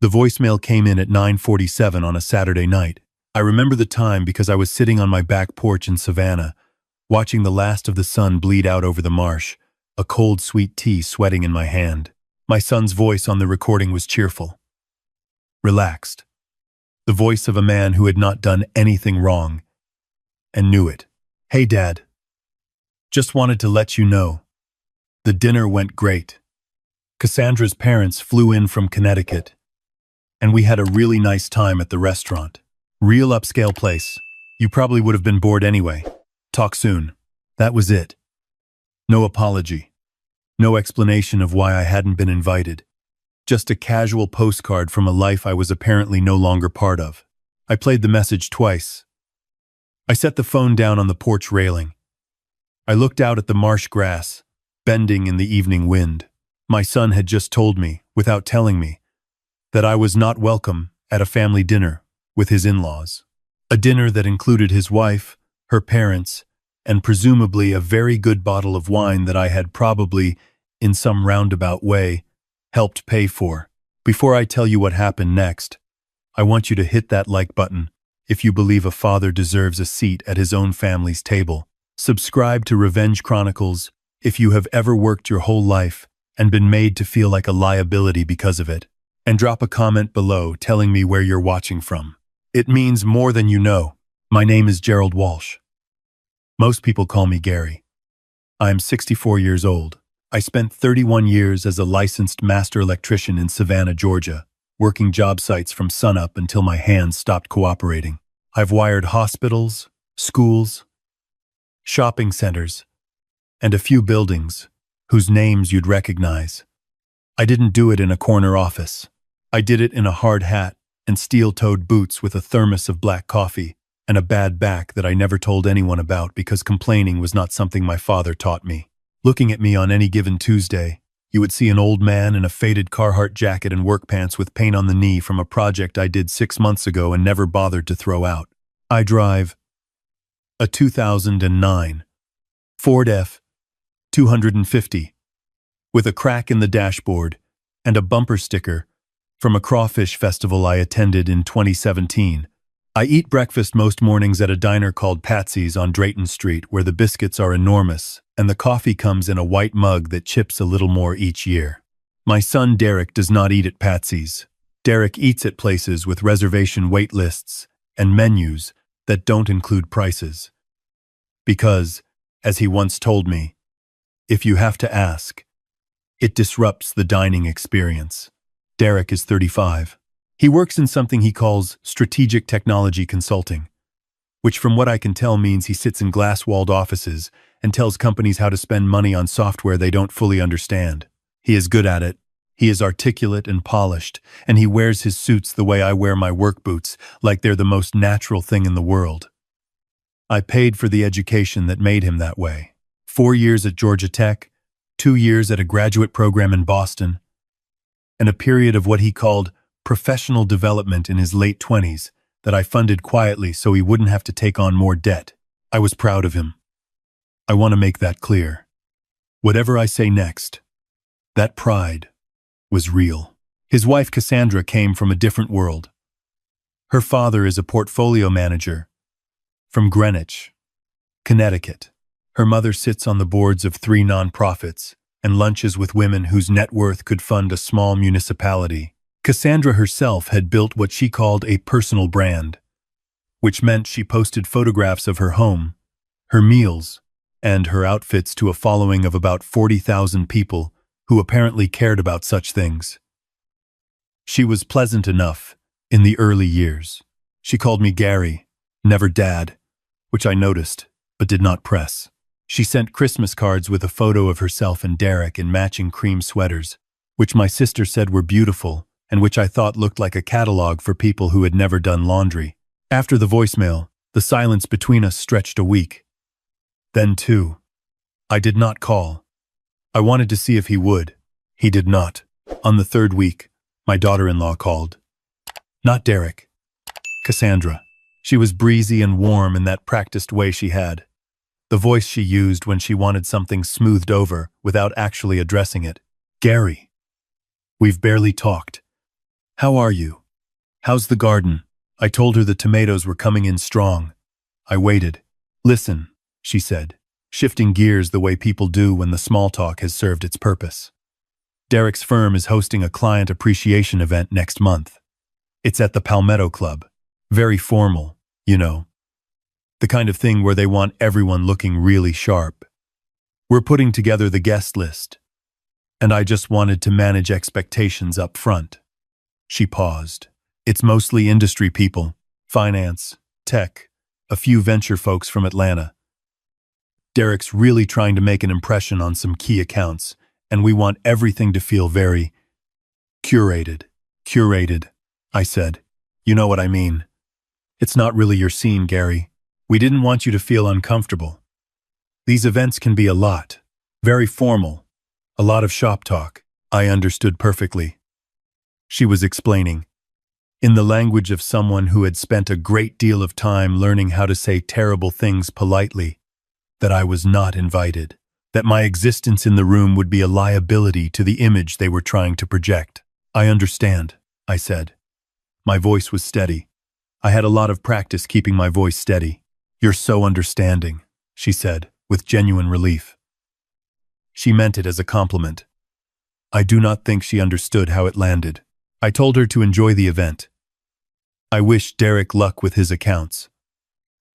The voicemail came in at 9:47 on a Saturday night. I remember the time because I was sitting on my back porch in Savannah, watching the last of the sun bleed out over the marsh, a cold sweet tea sweating in my hand. My son's voice on the recording was cheerful, relaxed. The voice of a man who had not done anything wrong, and knew it. "Hey, Dad. Just wanted to let you know. The dinner went great. Cassandra's parents flew in from Connecticut, and we had a really nice time at the restaurant. Real upscale place. You probably would have been bored anyway. Talk soon." That was it. No apology. No explanation of why I hadn't been invited. Just a casual postcard from a life I was apparently no longer part of. I played the message twice. I set the phone down on the porch railing. I looked out at the marsh grass, bending in the evening wind. My son had just told me, without telling me, that I was not welcome at a family dinner with his in-laws. A dinner that included his wife, her parents, and presumably a very good bottle of wine that I had probably, in some roundabout way, helped pay for. Before I tell you what happened next, I want you to hit that like button if you believe a father deserves a seat at his own family's table. Subscribe to Revenge Chronicles if you have ever worked your whole life and been made to feel like a liability because of it. And drop a comment below telling me where you're watching from. It means more than you know. My name is Gerald Walsh. Most people call me Gary. I am 64 years old. I spent 31 years as a licensed master electrician in Savannah, Georgia, working job sites from sunup until my hands stopped cooperating. I've wired hospitals, schools, shopping centers, and a few buildings whose names you'd recognize. I didn't do it in a corner office. I did it in a hard hat and steel-toed boots with a thermos of black coffee and a bad back that I never told anyone about because complaining was not something my father taught me. Looking at me on any given Tuesday, you would see an old man in a faded Carhartt jacket and work pants with paint on the knee from a project I did 6 months ago and never bothered to throw out. I drive a 2009 Ford F-250 with a crack in the dashboard and a bumper sticker from a crawfish festival I attended in 2017. I eat breakfast most mornings at a diner called Patsy's on Drayton Street, where the biscuits are enormous and the coffee comes in a white mug that chips a little more each year. My son Derek does not eat at Patsy's. Derek eats at places with reservation wait lists and menus that don't include prices. Because, as he once told me, if you have to ask, it disrupts the dining experience. Derek is 35. He works in something he calls strategic technology consulting, which from what I can tell means he sits in glass-walled offices and tells companies how to spend money on software they don't fully understand. He is good at it. He is articulate and polished, and he wears his suits the way I wear my work boots, like they're the most natural thing in the world. I paid for the education that made him that way. 4 years at Georgia Tech, 2 years at a graduate program in Boston, and a period of what he called professional development in his late 20s that I funded quietly so he wouldn't have to take on more debt. I was proud of him. I want to make that clear. Whatever I say next, that pride was real. His wife Cassandra came from a different world. Her father is a portfolio manager from Greenwich, Connecticut. Her mother sits on the boards of 3 nonprofits and lunches with women whose net worth could fund a small municipality. Cassandra herself had built what she called a personal brand, which meant she posted photographs of her home, her meals, and her outfits to a following of about 40,000 people who apparently cared about such things. She was pleasant enough in the early years. She called me Gary, never Dad, which I noticed but did not press. She sent Christmas cards with a photo of herself and Derek in matching cream sweaters, which my sister said were beautiful and which I thought looked like a catalog for people who had never done laundry. After the voicemail, the silence between us stretched a week. Then 2. I did not call. I wanted to see if he would. He did not. On the 3rd week, my daughter-in-law called. Not Derek. Cassandra. She was breezy and warm in that practiced way she had. The voice she used when she wanted something smoothed over without actually addressing it. Gary. We've barely talked. How are you? How's the garden? I told her the tomatoes were coming in strong. I waited. Listen, she said, shifting gears the way people do when the small talk has served its purpose. Derek's firm is hosting a client appreciation event next month. It's at the Palmetto Club. Very formal, you know. The kind of thing where they want everyone looking really sharp. We're putting together the guest list, and I just wanted to manage expectations up front. She paused. It's mostly industry people, finance, tech, a few venture folks from Atlanta. Derek's really trying to make an impression on some key accounts, and we want everything to feel very curated. Curated, I said. You know what I mean. It's not really your scene, Gary. We didn't want you to feel uncomfortable. These events can be a lot, very formal, a lot of shop talk. I understood perfectly. She was explaining, in the language of someone who had spent a great deal of time learning how to say terrible things politely, that I was not invited, that my existence in the room would be a liability to the image they were trying to project. I understand, I said. My voice was steady. I had a lot of practice keeping my voice steady. You're so understanding, she said, with genuine relief. She meant it as a compliment. I do not think she understood how it landed. I told her to enjoy the event. I wished Derek luck with his accounts.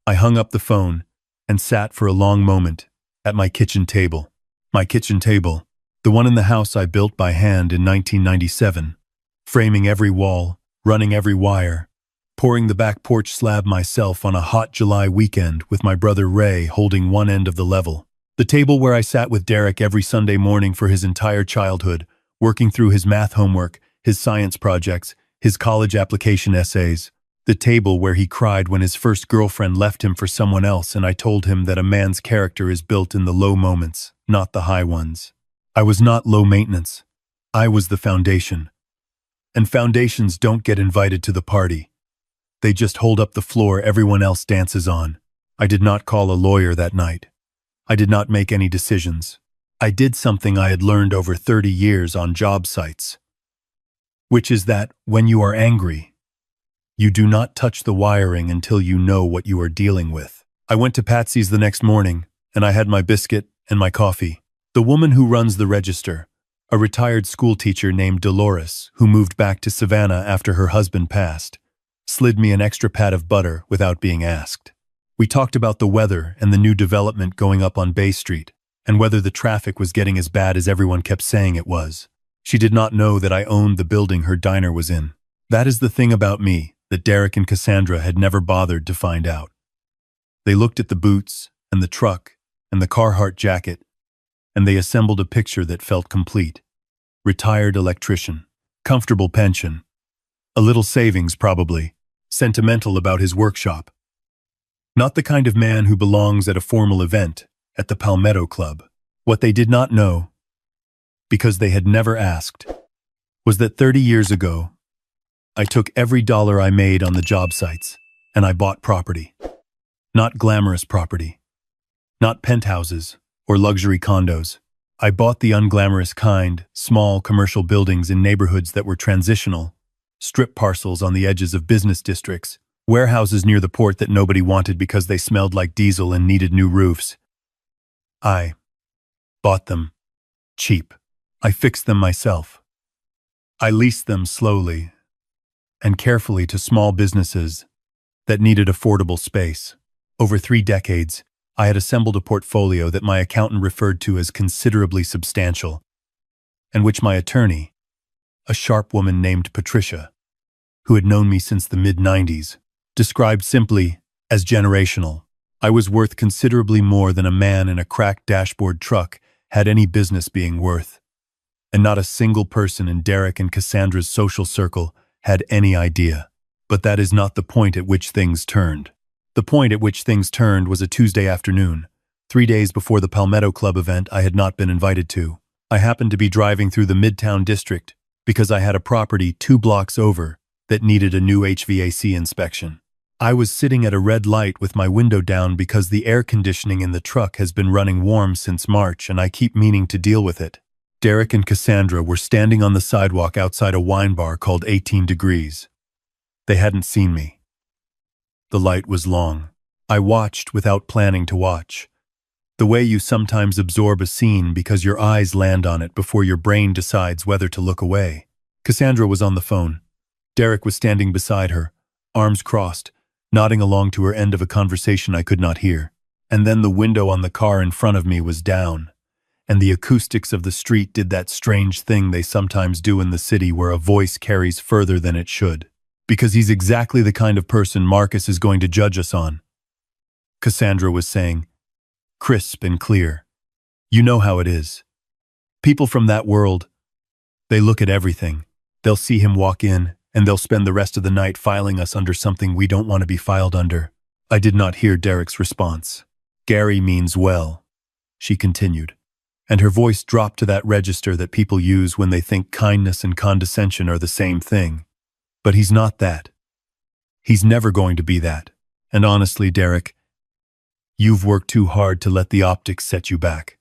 I hung up the phone and sat for a long moment at my kitchen table. My kitchen table, the one in the house I built by hand in 1997, framing every wall, running every wire, pouring the back porch slab myself on a hot July weekend with my brother Ray holding one end of the level. The table where I sat with Derek every Sunday morning for his entire childhood, working through his math homework, his science projects, his college application essays. The table where he cried when his first girlfriend left him for someone else and I told him that a man's character is built in the low moments, not the high ones. I was not low maintenance. I was the foundation. And foundations don't get invited to the party. They just hold up the floor everyone else dances on. I did not call a lawyer that night. I did not make any decisions. I did something I had learned over 30 years on job sites, which is that when you are angry, you do not touch the wiring until you know what you are dealing with. I went to Patsy's the next morning, and I had my biscuit and my coffee. The woman who runs the register, a retired school teacher named Dolores, who moved back to Savannah after her husband passed, slid me an extra pat of butter without being asked. We talked about the weather and the new development going up on Bay Street, and whether the traffic was getting as bad as everyone kept saying it was. She did not know that I owned the building her diner was in. That is the thing about me that Derek and Cassandra had never bothered to find out. They looked at the boots and the truck and the Carhartt jacket, and they assembled a picture that felt complete. Retired electrician, comfortable pension, a little savings probably, sentimental about his workshop. Not the kind of man who belongs at a formal event at the Palmetto Club. What they did not know, because they had never asked, was that 30 years ago, I took every dollar I made on the job sites and I bought property. Not glamorous property. Not penthouses or luxury condos. I bought the unglamorous kind, small commercial buildings in neighborhoods that were transitional, strip parcels on the edges of business districts, warehouses near the port that nobody wanted because they smelled like diesel and needed new roofs. I bought them cheap. I fixed them myself. I leased them slowly and carefully to small businesses that needed affordable space. Over 3 decades, I had assembled a portfolio that my accountant referred to as considerably substantial, and which my attorney, a sharp woman named Patricia, who had known me since the mid-90s, described simply as generational. I was worth considerably more than a man in a cracked dashboard truck had any business being worth. And not a single person in Derek and Cassandra's social circle had any idea. But that is not the point at which things turned. The point at which things turned was a Tuesday afternoon, 3 days before the Palmetto Club event I had not been invited to. I happened to be driving through the Midtown district because I had a property 2 blocks over that needed a new HVAC inspection. I was sitting at a red light with my window down because the air conditioning in the truck has been running warm since March and I keep meaning to deal with it. Derek and Cassandra were standing on the sidewalk outside a wine bar called 18 Degrees. They hadn't seen me. The light was long. I watched without planning to watch. The way you sometimes absorb a scene because your eyes land on it before your brain decides whether to look away. Cassandra was on the phone. Derek was standing beside her, arms crossed, nodding along to her end of a conversation I could not hear. And then the window on the car in front of me was down, and the acoustics of the street did that strange thing they sometimes do in the city where a voice carries further than it should. Because he's exactly the kind of person Marcus is going to judge us on. Cassandra was saying, crisp and clear. You know how it is. People from that world, they look at everything. They'll see him walk in, and they'll spend the rest of the night filing us under something we don't want to be filed under. I did not hear Derek's response. Gary means well, she continued, and her voice dropped to that register that people use when they think kindness and condescension are the same thing. But he's not that. He's never going to be that. And honestly, Derek, you've worked too hard to let the optics set you back.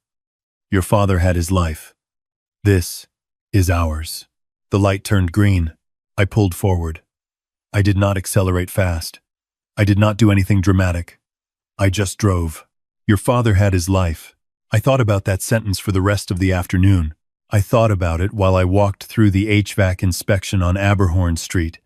Your father had his life. This is ours. The light turned green. I pulled forward. I did not accelerate fast. I did not do anything dramatic. I just drove. Your father had his life. I thought about that sentence for the rest of the afternoon. I thought about it while I walked through the HVAC inspection on Aberhorn Street,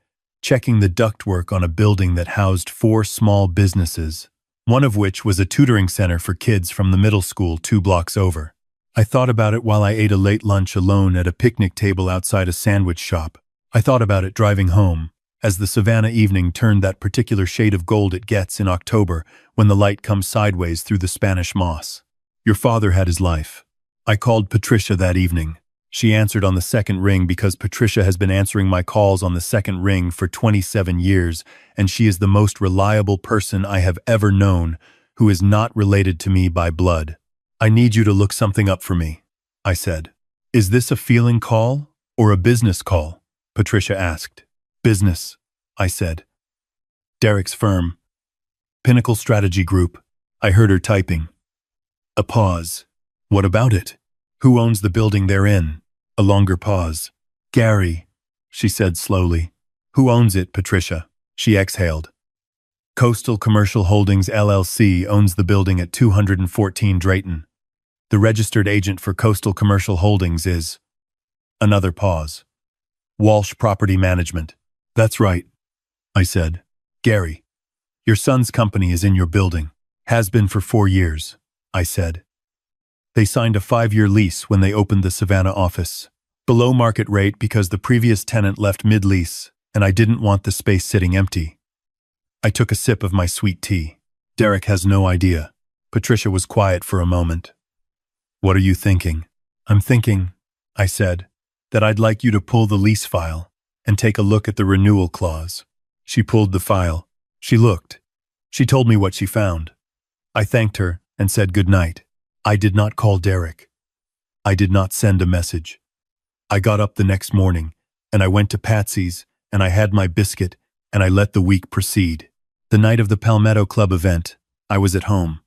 checking the ductwork on a building that housed 4 small businesses, one of which was a tutoring center for kids from the middle school 2 blocks over. I thought about it while I ate a late lunch alone at a picnic table outside a sandwich shop. I thought about it driving home, as the Savannah evening turned that particular shade of gold it gets in October when the light comes sideways through the Spanish moss. Your father had his life. I called Patricia that evening. She answered on the second ring because Patricia has been answering my calls on the second ring for 27 years, and she is the most reliable person I have ever known who is not related to me by blood. I need you to look something up for me, I said. Is this a feeling call or a business call? Patricia asked. Business, I said. Derek's firm. Pinnacle Strategy Group. I heard her typing. A pause. What about it? Who owns the building they're in? A longer pause. Gary, she said slowly. Who owns it, Patricia? She exhaled. Coastal Commercial Holdings LLC owns the building at 214 Drayton. The registered agent for Coastal Commercial Holdings is... Another pause. Walsh Property Management. That's right, I said. Gary, your son's company is in your building. Has been for 4 years, I said. They signed a 5-year lease when they opened the Savannah office. Below market rate because the previous tenant left mid-lease, and I didn't want the space sitting empty. I took a sip of my sweet tea. Derek has no idea. Patricia was quiet for a moment. What are you thinking? I'm thinking, I said, that I'd like you to pull the lease file and take a look at the renewal clause. She pulled the file. She looked. She told me what she found. I thanked her and said good night. I did not call Derek. I did not send a message. I got up the next morning, and I went to Patsy's, and I had my biscuit, and I let the week proceed. The night of the Palmetto Club event, I was at home.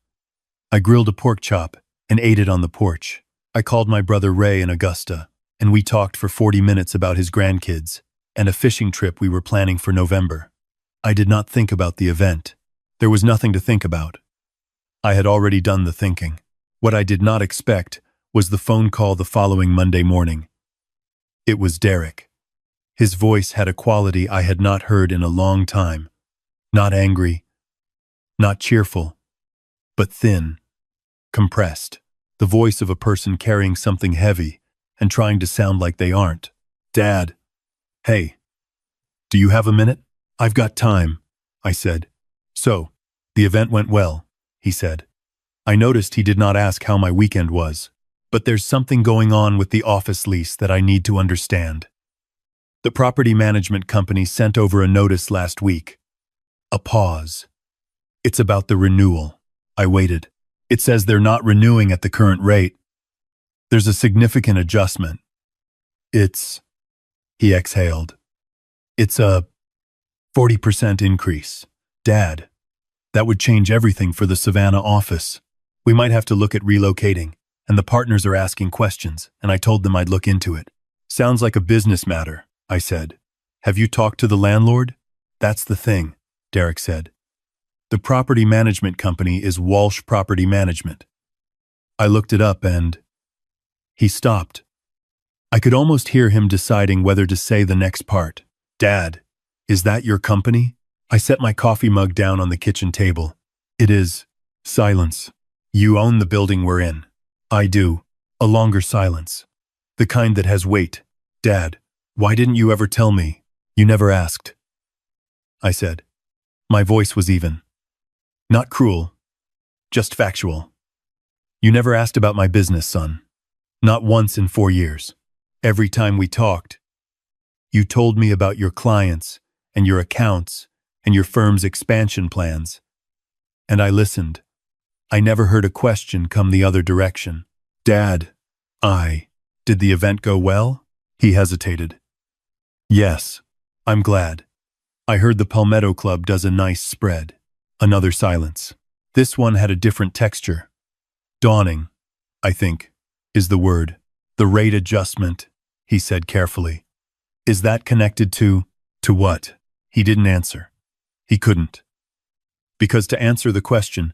I grilled a pork chop and ate it on the porch. I called my brother Ray in Augusta, and we talked for 40 minutes about his grandkids and a fishing trip we were planning for November. I did not think about the event. There was nothing to think about. I had already done the thinking. What I did not expect was the phone call the following Monday morning. It was Derek. His voice had a quality I had not heard in a long time. Not angry, not cheerful, but thin, compressed. The voice of a person carrying something heavy and trying to sound like they aren't. Dad. Hey. Do you have a minute? I've got time, I said. So, the event went well, he said. I noticed he did not ask how my weekend was, but there's something going on with the office lease that I need to understand. The property management company sent over a notice last week. A pause. It's about the renewal. I waited. It says they're not renewing at the current rate. There's a significant adjustment. He exhaled. It's a 40% increase. Dad, that would change everything for the Savannah office. We might have to look at relocating. and the partners are asking questions, and I told them I'd look into it. Sounds like a business matter, I said. Have you talked to the landlord? That's the thing, Derek said. The property management company is Walsh Property Management. I looked it up and he stopped. I could almost hear him deciding whether to say the next part. Dad, is that your company? I set my coffee mug down on the kitchen table. It is. Silence. You own the building we're in. I do. A longer silence. The kind that has weight. Dad, why didn't you ever tell me? You never asked. I said. My voice was even. Not cruel. Just factual. You never asked about my business, son. Not once in 4 years. Every time we talked, you told me about your clients and your accounts and your firm's expansion plans. And I listened. I never heard a question come the other direction. Dad, did the event go well? He hesitated. Yes, I'm glad. I heard the Palmetto Club does a nice spread. Another silence. This one had a different texture. Dawning, I think, is the word. The rate adjustment, he said carefully. Is that connected to what? He didn't answer. He couldn't. Because to answer the question,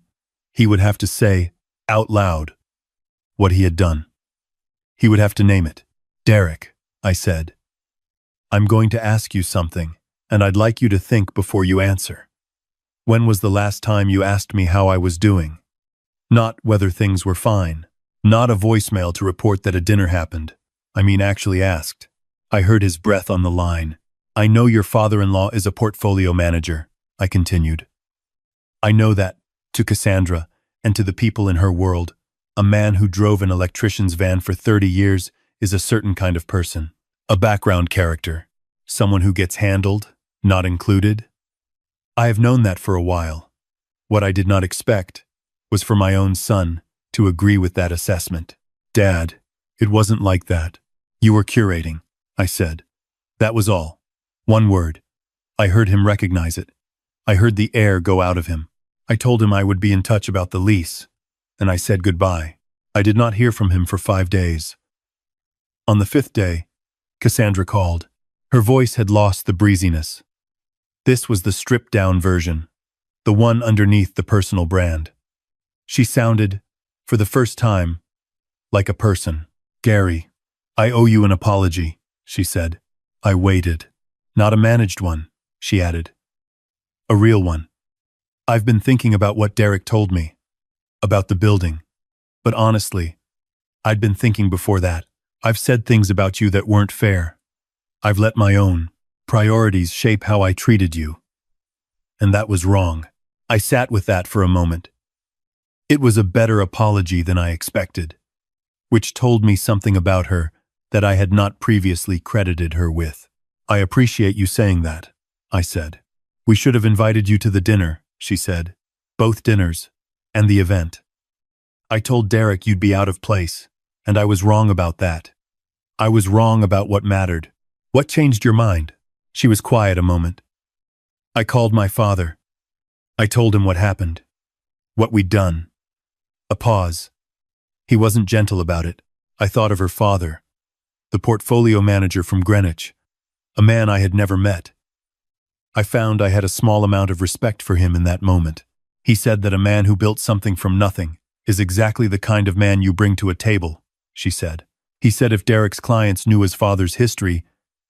he would have to say, out loud, what he had done. He would have to name it. Derek, I said. I'm going to ask you something, and I'd like you to think before you answer. When was the last time you asked me how I was doing? Not whether things were fine. Not a voicemail to report that a dinner happened. I mean, actually asked. I heard his breath on the line. I know your father-in-law is a portfolio manager, I continued. I know that, to Cassandra, and to the people in her world, a man who drove an electrician's van for 30 years is a certain kind of person. A background character. Someone who gets handled, not included. I have known that for a while. What I did not expect was for my own son to agree with that assessment. Dad, it wasn't like that. You were curating, I said. That was all. One word. I heard him recognize it. I heard the air go out of him. I told him I would be in touch about the lease, and I said goodbye. I did not hear from him for 5 days. On the 5th day, Cassandra called. Her voice had lost the breeziness. This was the stripped-down version, the one underneath the personal brand. She sounded, for the first time, like a person. Gary, I owe you an apology, she said. I waited. Not a managed one, she added. A real one. I've been thinking about what Derek told me, about the building. But honestly, I'd been thinking before that. I've said things about you that weren't fair. I've let my own priorities shape how I treated you. And that was wrong. I sat with that for a moment. It was a better apology than I expected, which told me something about her that I had not previously credited her with. I appreciate you saying that, I said. We should have invited you to the dinner, she said. Both dinners, and the event. I told Derek you'd be out of place, and I was wrong about that. I was wrong about what mattered. What changed your mind? She was quiet a moment. I called my father. I told him what happened. What we'd done. A pause. He wasn't gentle about it. I thought of her father, the portfolio manager from Greenwich, a man I had never met. I found I had a small amount of respect for him in that moment. He said that a man who built something from nothing is exactly the kind of man you bring to a table, she said. He said if Derek's clients knew his father's history,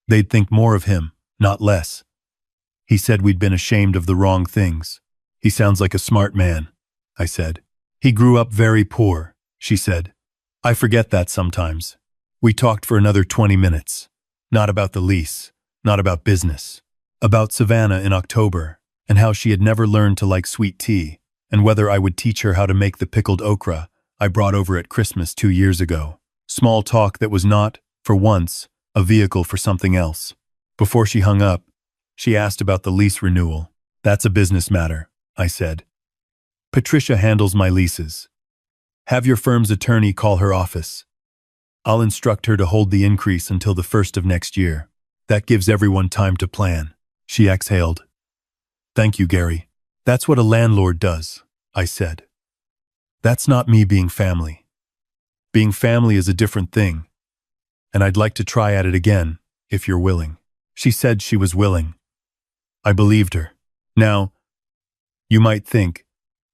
they'd think more of him, not less. He said we'd been ashamed of the wrong things. He sounds like a smart man, I said. He grew up very poor, she said. I forget that sometimes. We talked for another 20 minutes. Not about the lease, not about business. About Savannah in October, and how she had never learned to like sweet tea, and whether I would teach her how to make the pickled okra I brought over at Christmas 2 years ago. Small talk that was not, for once, a vehicle for something else. Before she hung up, she asked about the lease renewal. That's a business matter, I said. Patricia handles my leases. Have your firm's attorney call her office. I'll instruct her to hold the increase until the 1st of next year. That gives everyone time to plan. She exhaled. Thank you, Gary. That's what a landlord does, I said. That's not me being family. Being family is a different thing, and I'd like to try at it again, if you're willing." She said she was willing. I believed her. Now, you might think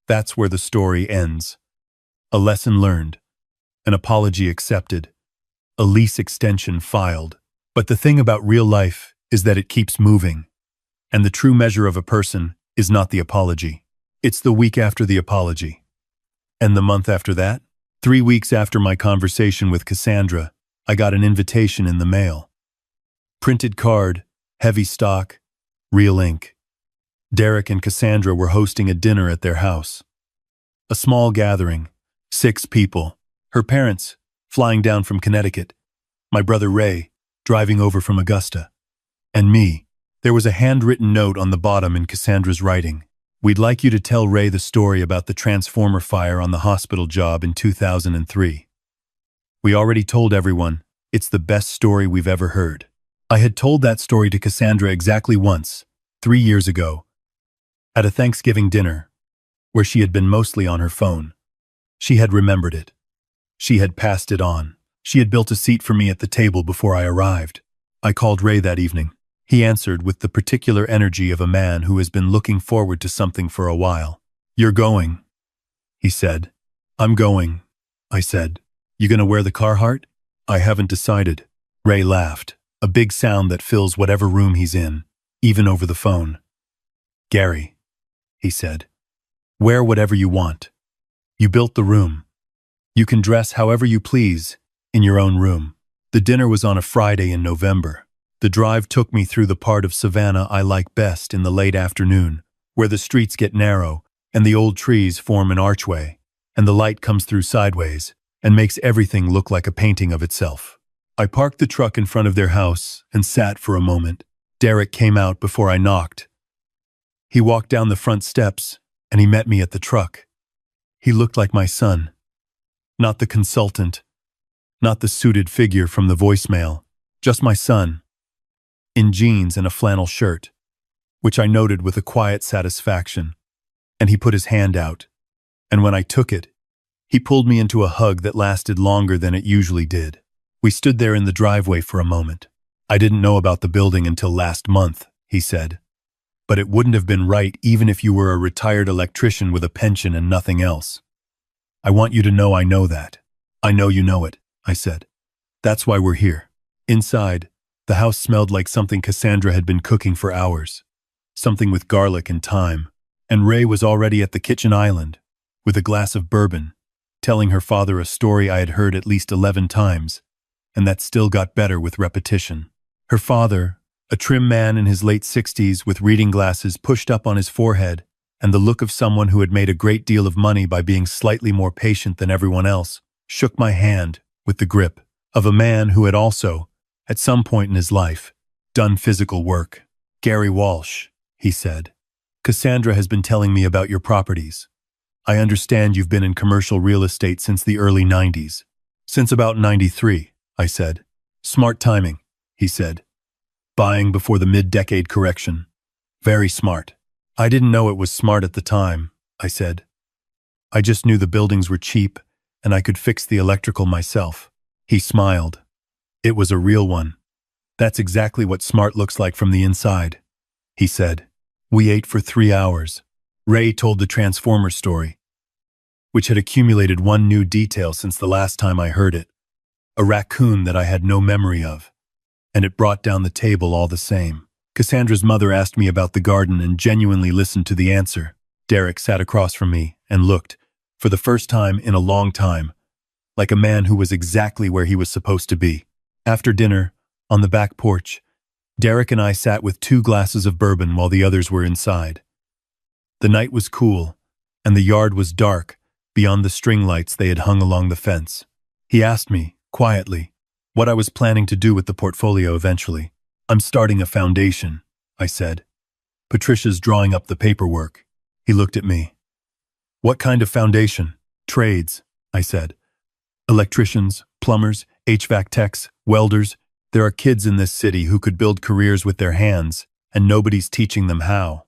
that's where the story ends. A lesson learned, an apology accepted, a lease extension filed. But the thing about real life is that it keeps moving, and the true measure of a person is not the apology. It's the week after the apology. And the month after that? 3 weeks after my conversation with Cassandra, I got an invitation in the mail. Printed card, heavy stock, real ink. Derek and Cassandra were hosting a dinner at their house. A small gathering, 6 people. Her parents, flying down from Connecticut. My brother Ray, driving over from Augusta. And me. There was a handwritten note on the bottom in Cassandra's writing. "We'd like you to tell Ray the story about the transformer fire on the hospital job in 2003. We already told everyone. It's the best story we've ever heard." I had told that story to Cassandra exactly once, 3 years ago, at a Thanksgiving dinner, where she had been mostly on her phone. She had remembered it. She had passed it on. She had built a seat for me at the table before I arrived. I called Ray that evening. He answered with the particular energy of a man who has been looking forward to something for a while. "You're going," he said. "I'm going," I said. "You gonna wear the Carhartt?" "I haven't decided." Ray laughed, a big sound that fills whatever room he's in, even over the phone. "Gary," he said, "wear whatever you want. You built the room. You can dress however you please in your own room." The dinner was on a Friday in November. The drive took me through the part of Savannah I like best in the late afternoon, where the streets get narrow and the old trees form an archway, and the light comes through sideways and makes everything look like a painting of itself. I parked the truck in front of their house and sat for a moment. Derek came out before I knocked. He walked down the front steps and he met me at the truck. He looked like my son. Not the consultant, not the suited figure from the voicemail, just my son, in jeans and a flannel shirt, which I noted with a quiet satisfaction. And he put his hand out, and when I took it, he pulled me into a hug that lasted longer than it usually did. We stood there in the driveway for a moment. "I didn't know about the building until last month," he said. "But it wouldn't have been right even if you were a retired electrician with a pension and nothing else. I want you to know I know that." "I know you know it," I said. "That's why we're here." Inside, the house smelled like something Cassandra had been cooking for hours. Something with garlic and thyme. And Ray was already at the kitchen island, with a glass of bourbon, telling her father a story I had heard at least 11 times, and that still got better with repetition. Her father, a trim man in his late 60s with reading glasses pushed up on his forehead, and the look of someone who had made a great deal of money by being slightly more patient than everyone else, shook my hand with the grip of a man who had also, at some point in his life, done physical work. "Gary Walsh," he said, "Cassandra has been telling me about your properties. I understand you've been in commercial real estate since the early 90s. "Since about 93, I said. "Smart timing," he said. "Buying before the mid-decade correction. Very smart." "I didn't know it was smart at the time," I said. "I just knew the buildings were cheap and I could fix the electrical myself." He smiled. "It was a real one. That's exactly what smart looks like from the inside," he said. We ate for 3 hours. Ray told the transformer story, which had accumulated one new detail since the last time I heard it. A raccoon that I had no memory of. And it brought down the table all the same. Cassandra's mother asked me about the garden and genuinely listened to the answer. Derek sat across from me and looked, for the first time in a long time, like a man who was exactly where he was supposed to be. After dinner, on the back porch, Derek and I sat with 2 glasses of bourbon while the others were inside. The night was cool, and the yard was dark beyond the string lights they had hung along the fence. He asked me, quietly, what I was planning to do with the portfolio eventually. "I'm starting a foundation," I said. "Patricia's drawing up the paperwork." He looked at me. "What kind of foundation?" "Trades," I said. "Electricians, plumbers, HVAC techs, welders. There are kids in this city who could build careers with their hands, and nobody's teaching them how.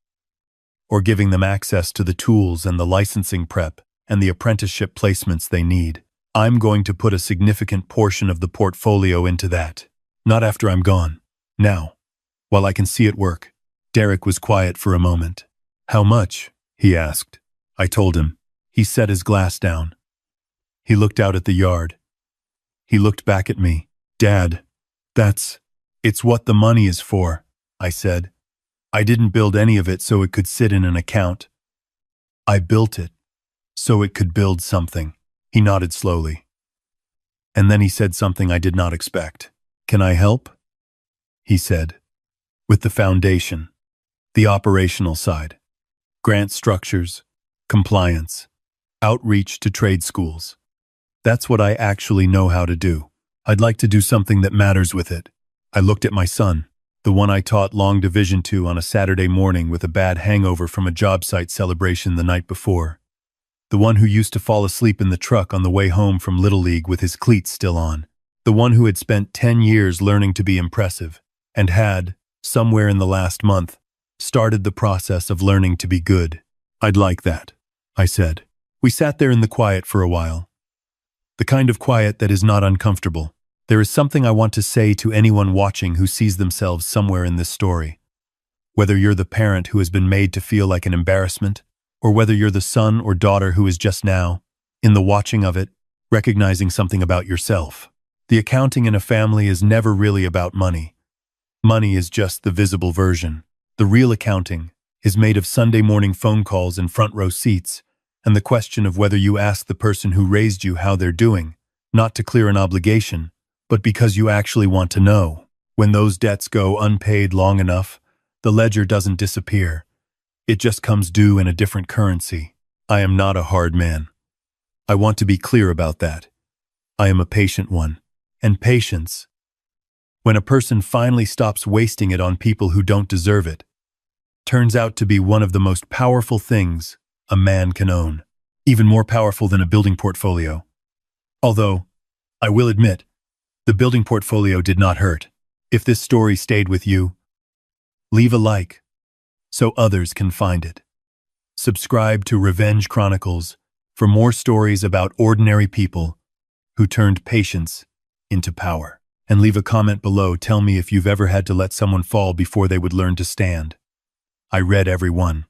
Or giving them access to the tools and the licensing prep and the apprenticeship placements they need. I'm going to put a significant portion of the portfolio into that. Not after I'm gone. Now. While I can see it work. Derek was quiet for a moment. How much? He asked. I told him. He set his glass down. He looked out at the yard. He looked back at me. Dad, it's what the money is for, I said. I didn't build any of it so it could sit in an account. I built it so it could build something. He nodded slowly. And then he said something I did not expect. Can I help? He said. With the foundation, the operational side, grant structures, compliance, outreach to trade schools. That's what I actually know how to do. I'd like to do something that matters with it. I looked at my son, the one I taught long division to on a Saturday morning with a bad hangover from a job site celebration the night before. The one who used to fall asleep in the truck on the way home from Little League with his cleats still on. The one who had spent 10 years learning to be impressive and had, somewhere in the last month, started the process of learning to be good. I'd like that, I said. We sat there in the quiet for a while. The kind of quiet that is not uncomfortable. There is something I want to say to anyone watching who sees themselves somewhere in this story. Whether you're the parent who has been made to feel like an embarrassment, or whether you're the son or daughter who is just now, in the watching of it, recognizing something about yourself. The accounting in a family is never really about money. Money is just the visible version. The real accounting is made of Sunday morning phone calls and front row seats, and the question of whether you ask the person who raised you how they're doing, not to clear an obligation, but because you actually want to know. When those debts go unpaid long enough, the ledger doesn't disappear. It just comes due in a different currency. I am not a hard man. I want to be clear about that. I am a patient one. And patience, when a person finally stops wasting it on people who don't deserve it, turns out to be one of the most powerful things a man can own. Even more powerful than a building portfolio. Although, I will admit, the building portfolio did not hurt. If this story stayed with you, leave a like so others can find it. Subscribe to Revenge Chronicles for more stories about ordinary people who turned patience into power. And leave a comment below. Tell me if you've ever had to let someone fall before they would learn to stand. I read every one.